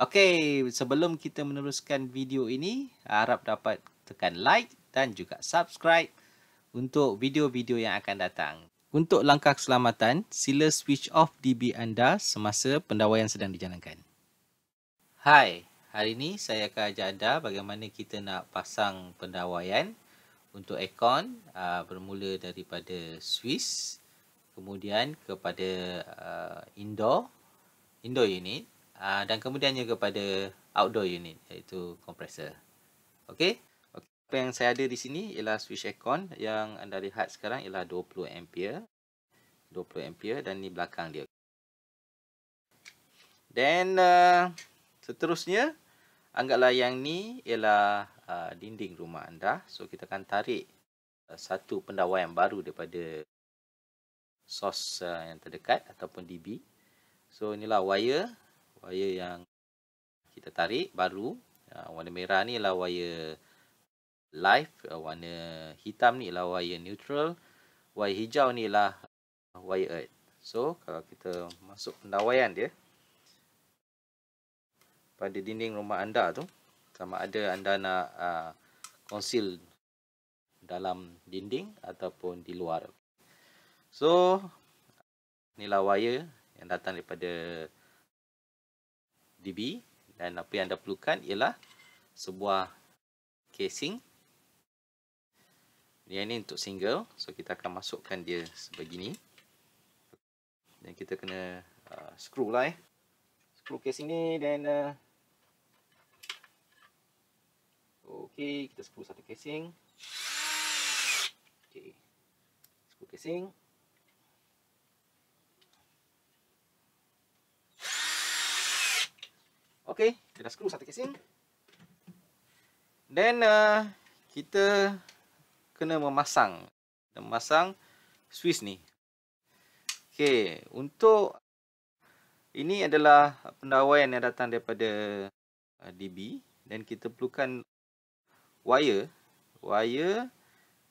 Okey, sebelum kita meneruskan video ini, harap dapat tekan like dan juga subscribe untuk video-video yang akan datang. Untuk langkah keselamatan, sila switch off DB anda semasa pendawaian sedang dijalankan. Hai, hari ini saya akan ajar anda bagaimana kita nak pasang pendawaian untuk aircon bermula daripada switch, kemudian kepada indoor unit dan kemudiannya kepada outdoor unit iaitu kompresor. Okey. Apa yang saya ada di sini ialah switch aircon yang anda lihat sekarang ialah 20 ampere. 20 ampere dan ni belakang dia. Dan seterusnya anggaplah yang ni ialah dinding rumah anda. So kita akan tarik satu pendawaian baru daripada sos yang terdekat ataupun DB. So inilah wire yang kita tarik baru. Warna merah ni ialah wire live, warna hitam ni ialah wire neutral, wire hijau ni ialah wire earth. So kalau kita masuk pendawaian dia pada dinding rumah anda tu, sama ada anda nak conceal dalam dinding ataupun di luar. So inilah wire yang datang daripada DB, dan apa yang anda perlukan ialah sebuah casing. Yang ini untuk single, so kita akan masukkan dia sebegini. Dan kita kena screw lah screw casing ni. Dan okey, kita screw satu casing. Okey, screw casing. Okey, kita dah screw satu casing. Dan kita kena memasang switch ni. Okey, untuk ini adalah pendawaian yang datang daripada DB, dan kita perlukan wire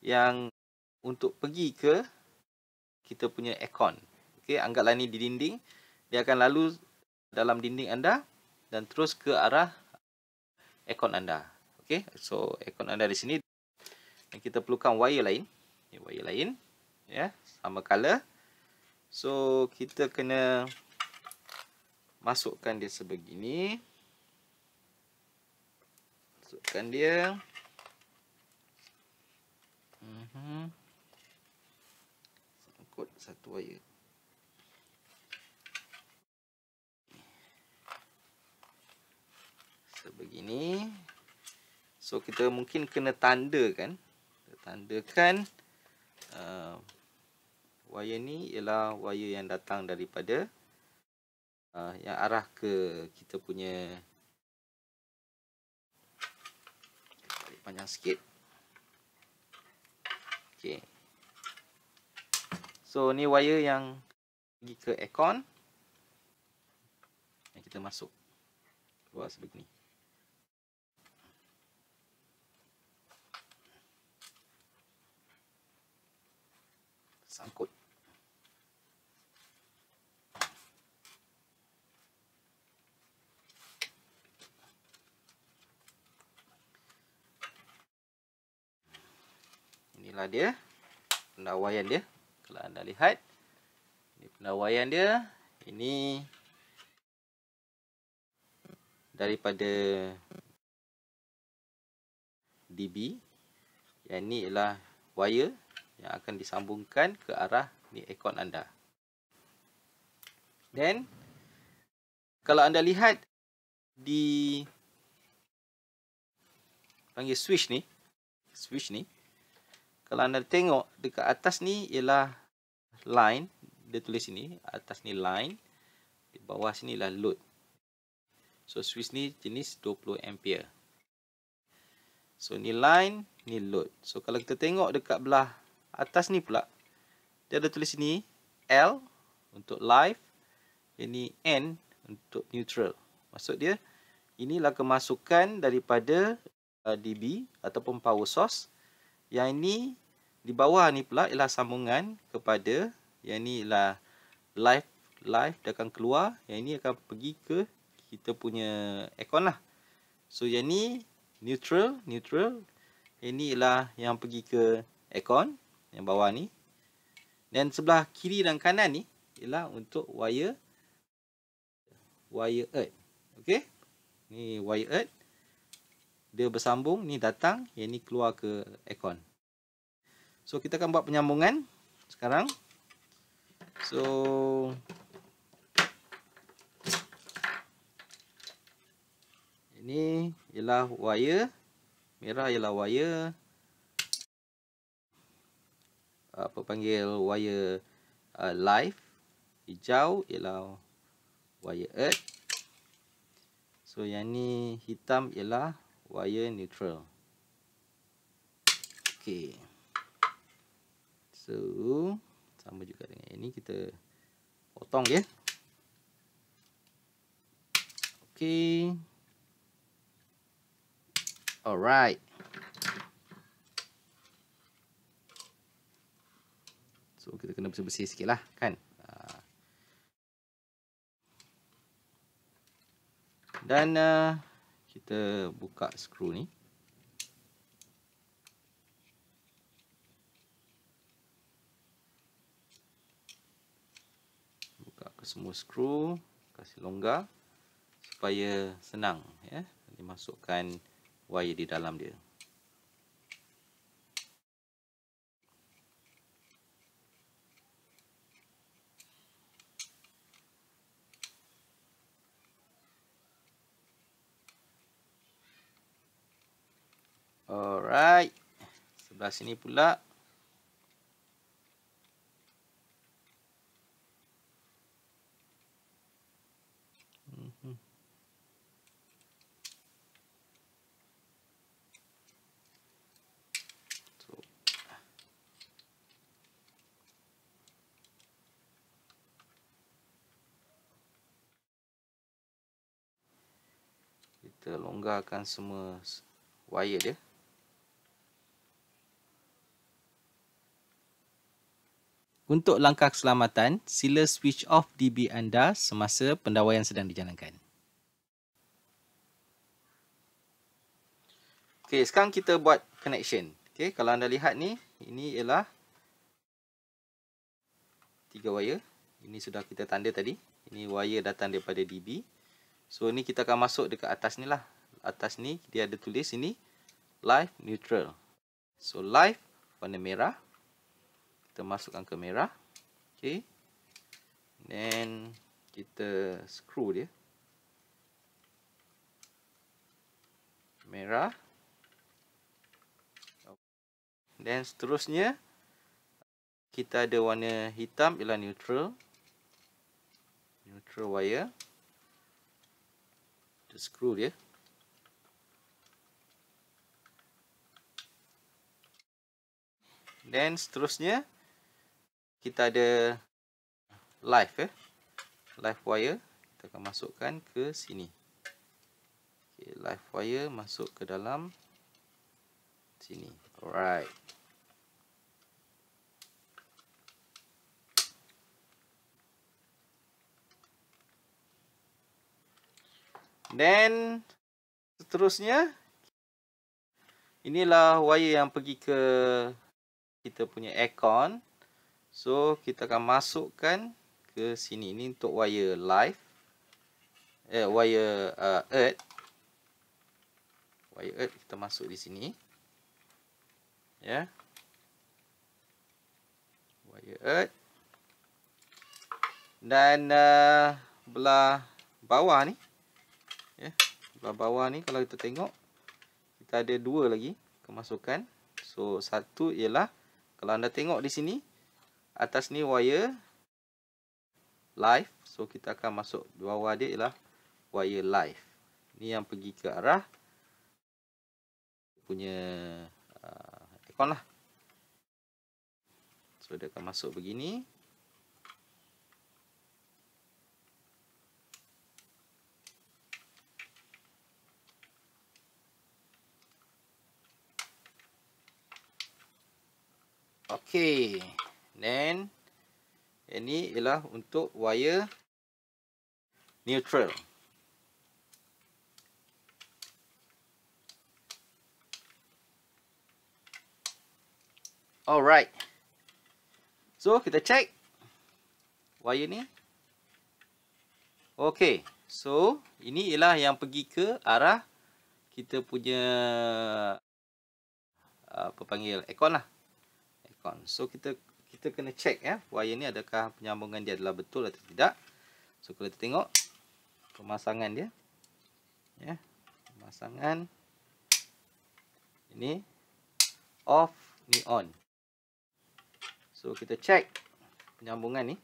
yang untuk pergi ke kita punya aircon. Okey, anggaplah ni di dinding, dia akan lalu dalam dinding anda dan terus ke arah aircon anda. Okey, so aircon anda di sini. Dan kita perlukan wire lain. Ini wire lain, ya, sama color. So kita kena masukkan dia sebegini. Masukkan dia. Sangkut satu wire. Sebegini. So kita mungkin kena tandakan wire ni ialah wire yang datang daripada yang arah ke kita punya, tarik panjang sikit. Okey. So ni wire yang pergi ke aircon. Yang kita masuk keluar sebegini. Sangkut. Inilah dia pendawaian dia. Kalau anda lihat, ini pendawaian dia. Ini daripada DB. Yang ini ialah wire yang akan disambungkan ke arah ni aircon anda. Dan kalau anda lihat di panggil switch ni, kalau anda tengok dekat atas ni ialah line, dia tulis sini, atas ni line, di bawah sini lah load. So switch ni jenis 20 ampere. So ni line, ni load. So kalau kita tengok dekat belah atas ni pula, dia ada tulis sini L untuk live, ini N untuk neutral. Maksud dia, inilah kemasukan daripada DB ataupun power source. Yang ini di bawah ni pula ialah sambungan kepada, yang ni ialah live dia akan keluar, yang ini akan pergi ke kita punya aircon lah. So yang ni neutral. Yang ni ialah yang pergi ke aircon yang bawah ni. Dan sebelah kiri dan kanan ni ialah untuk wire earth. Okey. Ni wire earth. Dia bersambung, ni datang, yang ni keluar ke aircon. So kita akan buat penyambungan sekarang. So ini ialah wire, merah ialah wire wire live, hijau ialah wire earth. So yang ni hitam ialah wire neutral. Okey. So sama juga dengan ini, kita potong dia. Okey. Alright. So kita kena bersih-bersih sikit lah kan. Dan kita buka skru ni. Buka ke semua skru, kasih longgar supaya senang ya dimasukkan wire di dalam dia. Alright. Sebelah sini pula. Kita longgarkan semua wire dia. Untuk langkah keselamatan, sila switch off DB anda semasa pendawaian sedang dijalankan. Okey, sekarang kita buat connection. Okey, kalau anda lihat ni, ini ialah 3 wire. Ini sudah kita tanda tadi. Ini wire datang daripada DB. So ni kita akan masuk dekat atas ni lah. Atas ni dia ada tulis ini live neutral. So live warna merah. Kita masukkan ke merah. Okey. Then kita screw dia. Merah. Dan seterusnya kita ada warna hitam ialah neutral. Neutral wire. Kita screw dia. Dan seterusnya kita ada live live wire, kita akan masukkan ke sini. Okay, live wire masuk ke dalam sini. Alright. Dan seterusnya inilah wire yang pergi ke kita punya aircon. So kita akan masukkan ke sini. Ini untuk wire live, wire earth. Wire earth kita masuk di sini. Ya. Wire earth. Dan belah bawah ni, ya, belah bawah ni kalau kita tengok, kita ada 2 lagi kemasukan. So satu ialah kalau anda tengok di sini, atas ni wire live. So kita akan masuk di bawah dia ialah wire live. Ni yang pergi ke arah punya aircon lah. So dia akan masuk begini. Okey. Then ini ialah untuk wire neutral. Alright. So kita check wire ni. Okay. So ini ialah yang pergi ke arah kita punya apa panggil aircon lah. Aircon. So kita kena check ya, wire ni adakah penyambungan dia adalah betul atau tidak. So kalau kita tengok pemasangan dia ya, pemasangan ini off, ni on. So kita check penyambungan ni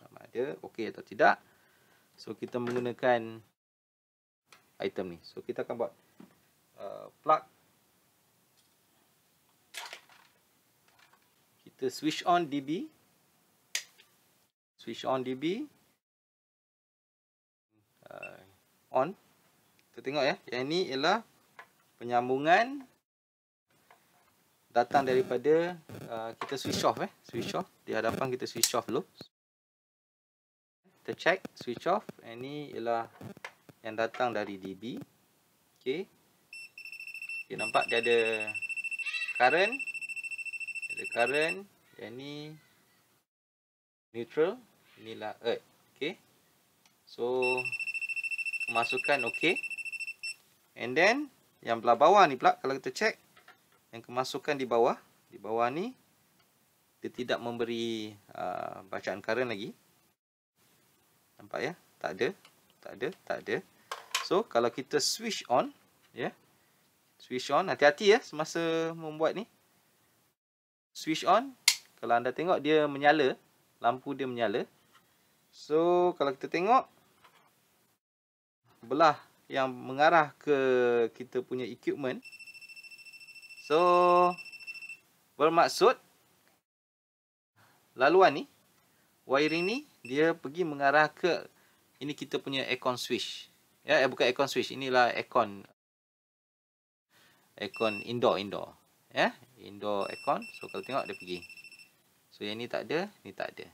sama ada okey atau tidak. So kita menggunakan item ni. So kita akan buat plug. Kita switch on DB. Switch on DB. On. Kita tengok ya, yang ni ialah penyambungan datang daripada kita switch off switch off. Di hadapan kita switch off dulu. Kita check switch off. Yang ni ialah yang datang dari DB. Okey. Okay, nampak dia ada current. Ada current. Yang ni neutral. Inilah earth. Okey. So kemasukan okey. And then yang belah bawah ni pula kalau kita check, yang kemasukan di bawah ni dia tidak memberi bacaan current lagi. Nampak ya? Tak ada. So kalau kita switch on ya. Switch on, hati-hati ya semasa membuat ni. Switch on, kalau anda tengok dia menyala, lampu dia menyala. So kalau kita tengok belah yang mengarah ke kita punya equipment. So bermaksud laluan ni, wiring ni dia pergi mengarah ke ini kita punya aircon switch. Ya, bukan aircon switch, inilah aircon indoor. Ya, indoor aircon. So kalau tengok dia pergi. So yang ni tak ada, ni tak ada.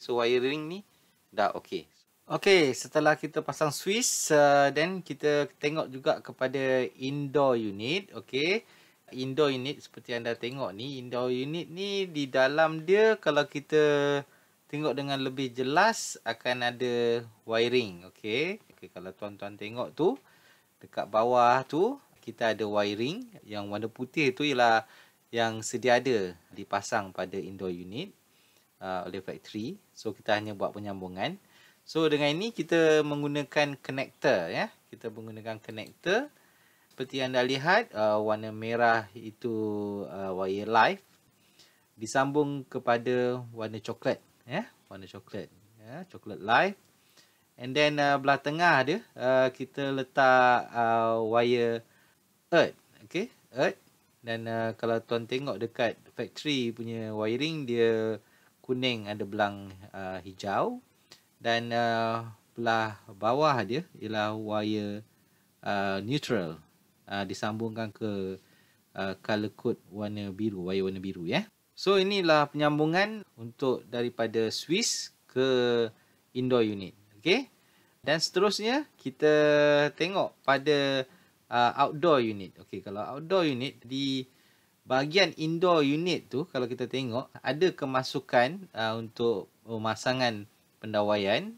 So wiring ni dah okey. Okey, setelah kita pasang switch, then kita tengok juga kepada indoor unit. Okey, indoor unit seperti anda tengok ni, indoor unit ni di dalam dia kalau kita tengok dengan lebih jelas akan ada wiring. Okey, kalau tuan-tuan tengok tu dekat bawah tu kita ada wiring. Yang warna putih tu ialah yang sedia ada dipasang pada indoor unit oleh factory. So kita hanya buat penyambungan. So dengan ini kita menggunakan connector ya. Kita menggunakan connector. Seperti anda lihat warna merah itu wire live disambung kepada warna coklat ya, warna coklat ya, coklat live. And then belah tengah dia kita letak wire earth. Okey, earth. Dan kalau tuan tengok dekat factory punya wiring dia kuning ada belang hijau. Dan belah bawah dia ialah wire neutral disambungkan ke color code warna biru, wire warna biru ya. So inilah penyambungan untuk daripada switch ke indoor unit. Okey. Dan seterusnya kita tengok pada outdoor unit. Okey, kalau outdoor unit di bahagian indoor unit tu kalau kita tengok ada kemasukan untuk pemasangan pendawaian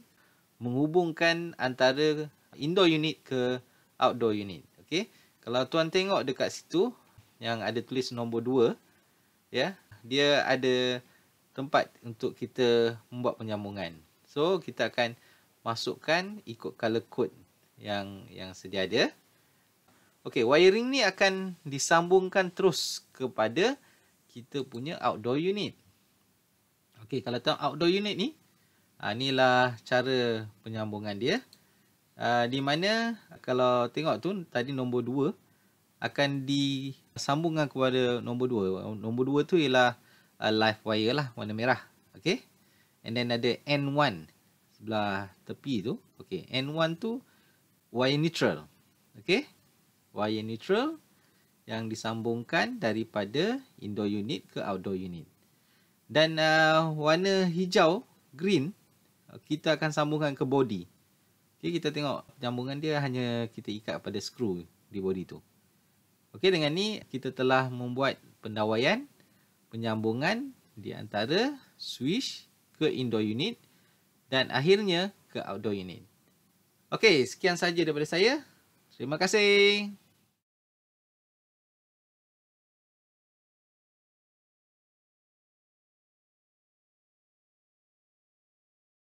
menghubungkan antara indoor unit ke outdoor unit. Okey. Kalau tuan tengok dekat situ yang ada tulis nombor 2 ya, dia ada tempat untuk kita membuat penyambungan. So kita akan masukkan ikut color code yang sedia ada. Okey, wiring ni akan disambungkan terus kepada kita punya outdoor unit. Okey, kalau tengok outdoor unit ni inilah cara penyambungan dia. Di mana kalau tengok tu tadi nombor 2 akan disambungkan kepada nombor 2. Nombor 2 tu ialah live wire lah, warna merah. Okey. And then ada N1 sebelah tepi tu. Okey, N1 tu wire neutral. Okey. Wire neutral yang disambungkan daripada indoor unit ke outdoor unit. Dan warna hijau, green, kita akan sambungkan ke body. Okay, kita tengok sambungan dia hanya kita ikat pada skru di body tu. Okey, dengan ni kita telah membuat pendawaian penyambungan di antara switch ke indoor unit dan akhirnya ke outdoor unit. Okey, sekian saja daripada saya. Terima kasih.